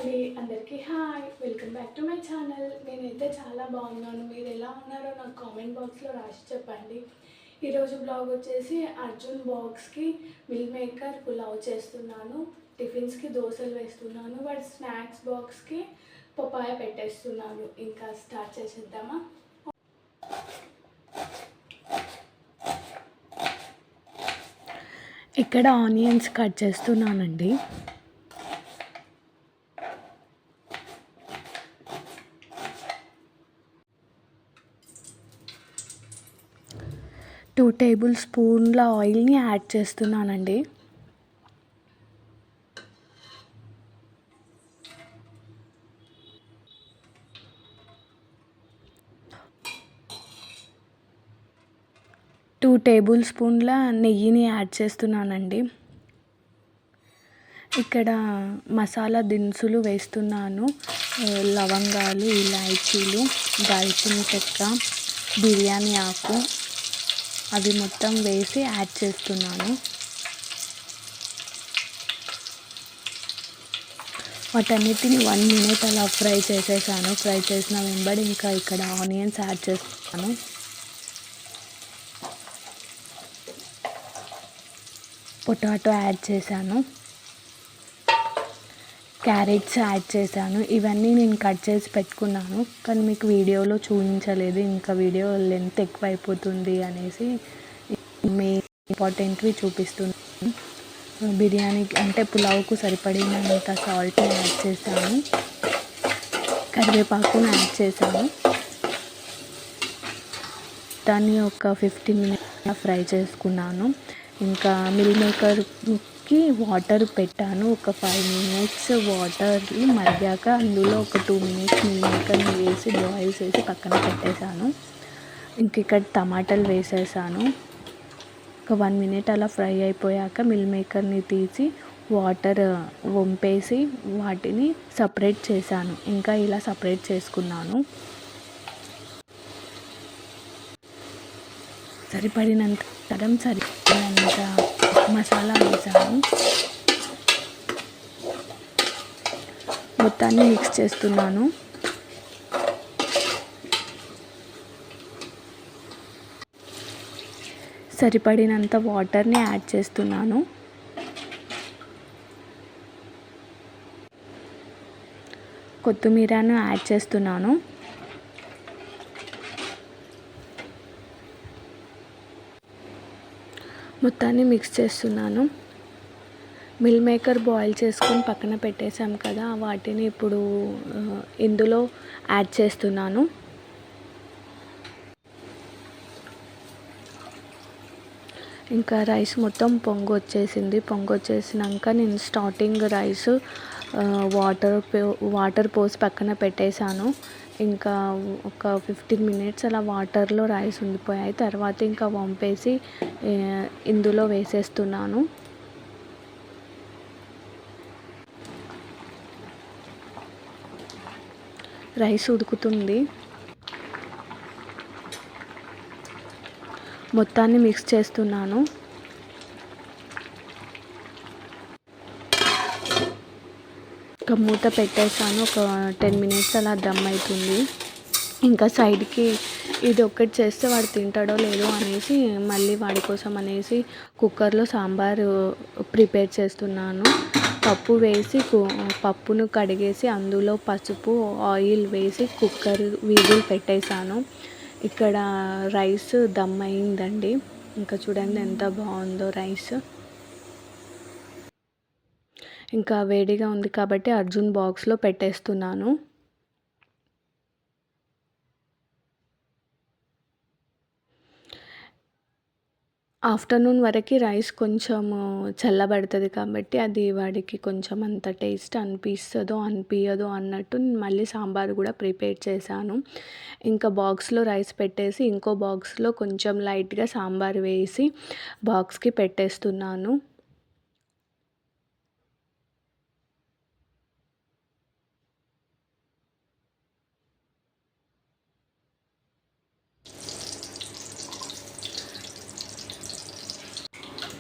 అండి అందరికీ hi welcome back to my channel. నేనైతే చాలా బాగున్నాను. మీరు ఎలా ఉన్నారో నాకు కామెంట్ బాక్స్లో రాసి చెప్పండి. ఈరోజు బ్లాగ్ వచ్చేసి అర్జున్ బాక్స్కి మిల్ మేకర్ పులావ్ చేస్తున్నాను. టిఫిన్స్కి దోశలు వేస్తున్నాను. బట్ స్నాక్స్ బాక్స్కి పపాయ పెట్టేస్తున్నాను. ఇంకా స్టార్ట్ చేసేద్దామా? ఇక్కడ ఆనియన్స్ కట్ చేస్తున్నానండి. టూ టేబుల్ స్పూన్ల ఆయిల్ని యాడ్ చేస్తున్నానండి. టూ టేబుల్ స్పూన్ల నెయ్యిని యాడ్ చేస్తున్నానండి. ఇక్కడ మసాలా దినుసులు వేస్తున్నాను. లవంగాలు, ఇలాచీలు, దాల్చిన చెక్క, బిర్యానీ ఆకు అవి మొత్తం వేసి యాడ్ చేస్తున్నాను. వాటన్నిటిని 1 minute అలా ఫ్రై చేసేసాను. ఫ్రై చేసిన వెంబడి ఇంకా ఇక్కడ ఆనియన్స్ యాడ్ చేస్తున్నాను. పొటాటో యాడ్ చేశాను. క్యారెట్స్ యాడ్ చేశాను. ఇవన్నీ నేను కట్ చేసి పెట్టుకున్నాను, కానీ మీకు వీడియోలో చూపించలేదు. ఇంకా వీడియో లెంత్ ఎక్కువ అయిపోతుంది అనేసి మెయిన్ ఇంపార్టెంట్వి చూపిస్తున్నాను. బిర్యానీ అంటే పులావ్కు సరిపడినంత సాల్ట్ని యాడ్ చేశాను. కరివేపాకుని యాడ్ చేశాను. దాన్ని ఒక 15 minutes ఫ్రై చేసుకున్నాను. ఇంకా మిల్ మేకర్కి వాటర్ పెట్టాను. ఒక 5 minutes వాటర్ మరిగాక అందులో ఒక 2 minutes మిల్ మేకర్ని వేసి బాయిల్ చేసి పక్కన పెట్టేశాను. ఇంక ఇక్కడ టమాటాలు వేసేసాను. ఒక 1 minute అలా ఫ్రై అయిపోయాక మిల్ మేకర్ని తీసి వాటర్ వంపేసి వాటిని సపరేట్ చేశాను. ఇంకా ఇలా సపరేట్ చేసుకున్నాను. సరిపడినంత మసాలా వేసాను. మొత్తాన్ని మిక్స్ చేస్తున్నాను. సరిపడినంత వాటర్ని యాడ్ చేస్తున్నాను. కొత్తిమీరను యాడ్ చేస్తున్నాను. మొత్తాన్ని మిక్స్ చేస్తున్నాను. మిల్ మేకర్ బాయిల్ చేసుకొని పక్కన పెట్టేసాం కదా, వాటిని ఇప్పుడు ఇందులో యాడ్ చేస్తున్నాను. ఇంకా రైస్ మొత్తం పొంగొచ్చేసింది. పొంగొచ్చేసినాక నేను స్టార్టింగ్ రైస్ వాటర్ పోసి పక్కన పెట్టేశాను. ఇంకా ఒక 15 minutes అలా వాటర్లో రైస్ ఉండిపోయాయి. తర్వాత ఇంకా వంపేసి ఇందులో వేసేస్తున్నాను. రైస్ ఉడుకుతుంది. మొత్తాన్ని మిక్స్ చేస్తున్నాను. ఒక మూత పెట్టేసాను. ఒక 10 minutes అలా దమ్ అవుతుంది. ఇంకా సైడ్కి ఇది ఒక్కటి చేస్తే వాడు తింటాడో లేదో అనేసి మళ్ళీ వాడి కోసం అనేసి కుక్కర్లో సాంబారు ప్రిపేర్ చేస్తున్నాను. పప్పు వేసి పప్పును కడిగేసి అందులో పసుపు, ఆయిల్ వేసి కుక్కర్ విజిల్ పెట్టేశాను. ఇక్కడ రైస్ దమ్ అయిందండి. ఇంకా చూడండి ఎంత బాగుందో రైస్. ఇంకా వేడిగా ఉంది కాబట్టి అర్జున్ బాక్స్లో పెట్టేస్తున్నాను. ఆఫ్టర్నూన్ వరకు రైస్ కొంచెం చల్లబడుతుంది కాబట్టి అది వాడికి కొంచెం అంత టేస్ట్ అనిపించదో అన్నట్టు మళ్ళీ సాంబార్ కూడా ప్రిపేర్ చేశాను. ఇంకా బాక్స్లో రైస్ పెట్టేసి ఇంకో బాక్స్లో కొంచెం లైట్గా సాంబార్ వేసి బాక్స్కి పెట్టేస్తున్నాను.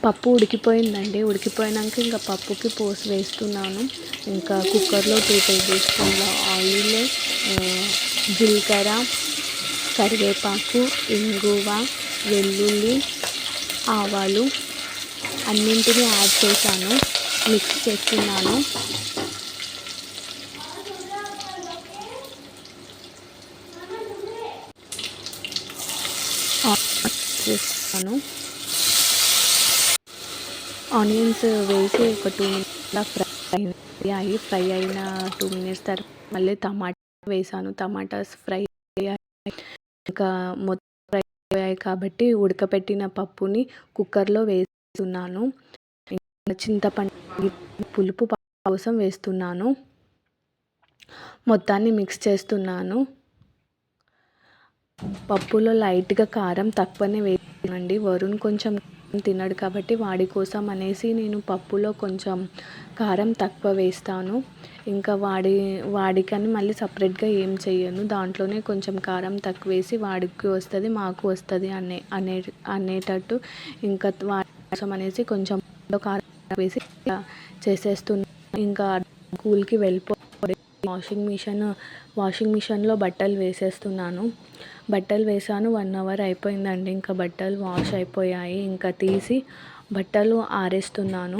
పప్పు ఉడికిపోయిందండి. ఉడికిపోయినాక ఇంకా పప్పుకి పోసి వేస్తున్నాను. ఇంకా కుక్కర్లో 2 టేబుల్ స్పూన్ల ఆయిల్, జీలకర్ర, కరివేపాకు, ఇంగువ, వెల్లుల్లి, ఆవాలు అన్నింటినీ యాడ్ చేశాను. మిక్స్ చేస్తున్నాను. చేస్తాను. ఆనియన్స్ వేసి ఒక 2 మినిట్స్ ఫ్రై అయిన 2 మినిట్స్ తర్వాత మళ్ళీ టమాటా వేసాను. టమాటాస్ ఫ్రై అయ్యాయి. ఇంకా మొత్తం ఫ్రై అయ్యాయి కాబట్టి ఉడకపెట్టిన పప్పుని కుక్కర్లో వేస్తున్నాను. చింతపండు పులుపు కోసం వేస్తున్నాను. మొత్తాన్ని మిక్స్ చేస్తున్నాను. పప్పులో లైట్గా కారం తక్కువనే వేసానండి. వరుణ్ కొంచెం తినడు కాబట్టి వాడి కోసం అనేసి నేను పప్పులో కొంచెం కారం తక్కువ వేస్తాను. ఇంకా వాడికని మళ్ళీ సపరేట్గా ఏం చెయ్యను. దాంట్లోనే కొంచెం కారం తక్కువ వేసి వాడికి వస్తుంది మాకు వస్తుంది అనేటట్టు ఇంకా వాడి కోసం అనేసి కొంచెం కారం వేసి చేసేస్తున్నాను. ఇంకా స్కూల్కి వెళ్ళిపోయి వాషింగ్ మిషన్లో బట్టలు వేసేస్తున్నాను. బట్టలు వేసాను. 1 అవర్ అయిపోయిందండి. ఇంకా బట్టలు వాష్ అయిపోయాయి. ఇంకా తీసి బట్టలు ఆరేస్తున్నాను.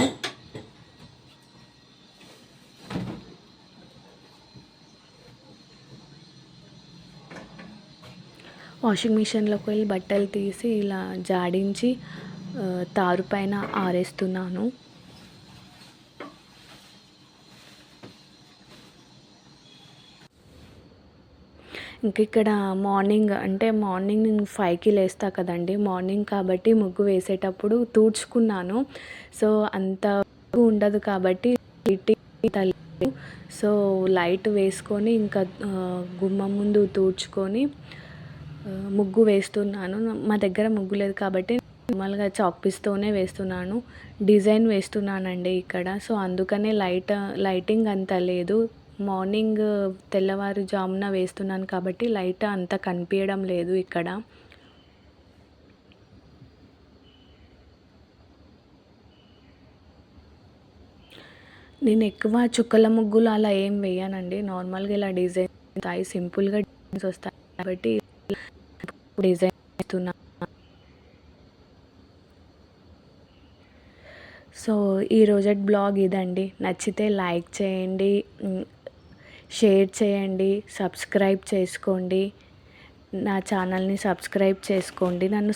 వాషింగ్ మిషన్లోకి వెళ్ళి బట్టలు తీసి ఇలా జాడించి తారు పైన ఆరేస్తున్నాను. ఇంక ఇక్కడ మార్నింగ్ నేను 5కి లేస్తా కదండి. మార్నింగ్ కాబట్టి ముగ్గు వేసేటప్పుడు తుడుచుకున్నాను. సో అంత ఉండదు కాబట్టి సో లైట్ వేసుకొని ఇంకా గుమ్మం ముందు తుడుచుకొని ముగ్గు వేస్తున్నాను. మా దగ్గర ముగ్గు లేదు కాబట్టి నార్మల్గా చాక్ పీస్తోనే వేస్తున్నాను. డిజైన్ వేస్తున్నానండి ఇక్కడ. సో అందుకనే లైటింగ్ అంత లేదు. మార్నింగ్ తెల్లవారుజామున వేస్తున్నాను కాబట్టి లైట్ అంత కనిపించడం లేదు ఇక్కడ. నేను ఎక్కువ చుక్కల ముగ్గులు అలా ఏం వేయనండి. నార్మల్గా ఇలా డిజైన్ వస్తాయి, సింపుల్గా డిజైన్స్ వస్తాయి కాబట్టి డిజైన్ వేస్తున్నాను. సో ఈరోజు బ్లాగ్ ఇదండి. నచ్చితే లైక్ చేయండి, షేర్ చేయండి, సబ్స్క్రైబ్ చేసుకోండి. నా ఛానల్ని సబ్స్క్రైబ్ చేసుకోండి. నన్ను